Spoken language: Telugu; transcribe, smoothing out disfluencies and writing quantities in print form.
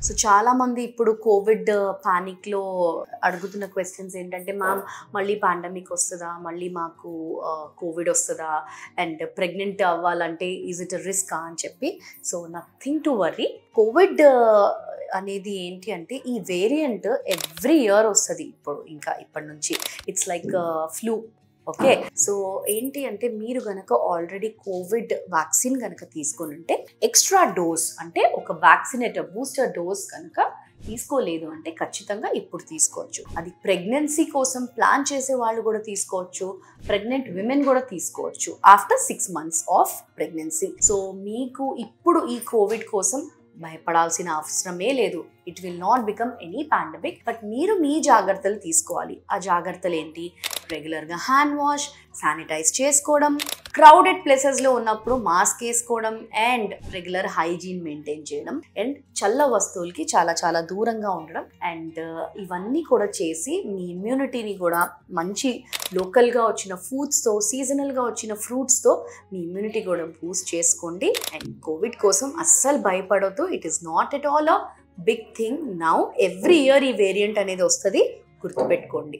సో చాలామంది ఇప్పుడు కోవిడ్ పానిక్లో అడుగుతున్న క్వశ్చన్స్ ఏంటంటే, మ్యామ్ మళ్ళీ పాండమిక్ వస్తుందా, మళ్ళీ మాకు కోవిడ్ వస్తుందా, అండ్ ప్రెగ్నెంట్ అవ్వాలంటే ఈజ్ ఇట్ రిస్క్ అని చెప్పి. So nothing to worry. Covid అనేది ఏంటి అంటే, ఈ వేరియంట్ ఎవ్రీ ఇయర్ వస్తుంది. ఇంకా ఇప్పటి నుంచి it's like flu. Okay, so ఏంటి అంటే, మీరు గనక ఆల్రెడీ కోవిడ్ వ్యాక్సిన్ కనుక తీసుకొని ఉంటే, ఎక్స్ట్రా డోస్ అంటే ఒక వ్యాక్సినేటర్ బూస్టర్ డోస్ కనుక తీసుకోలేదు అంటే ఖచ్చితంగా ఇప్పుడు తీసుకోవచ్చు. అది ప్రెగ్నెన్సీ కోసం ప్లాన్ చేసే వాళ్ళు కూడా తీసుకోవచ్చు, ప్రెగ్నెంట్ విమెన్ కూడా తీసుకోవచ్చు after 6 months of pregnancy. So మీకు ఇప్పుడు ఈ కోవిడ్ కోసం భయపడాల్సిన అవసరమే లేదు. It will not become any pandemic. But మీరు మీ జాగ్రత్తలు తీసుకోవాలి. ఆ జాగ్రత్తలు ఏంటి? రెగ్యులర్గా హ్యాండ్ వాష్, శానిటైజ్ చేసుకోవడం, క్రౌడెడ్ ప్లేసెస్లో ఉన్నప్పుడు మాస్క్ వేసుకోవడం, అండ్ రెగ్యులర్ హైజీన్ మెయింటైన్ చేయడం, అండ్ చల్ల వస్తువులకి చాలా చాలా దూరంగా ఉండడం. అండ్ ఇవన్నీ కూడా చేసి మీ ఇమ్యూనిటీని కూడా మంచి లోకల్గా వచ్చిన ఫుడ్స్తో, సీజనల్గా వచ్చిన ఫ్రూట్స్తో మీ ఇమ్యూనిటీ కూడా బూస్ట్ చేసుకోండి. అండ్ కోవిడ్ కోసం అస్సలు భయపడొద్దు. It is not at all a big thing now. Every year ఈ వేరియంట్ అనేది వస్తుంది, గుర్తుపెట్టుకోండి.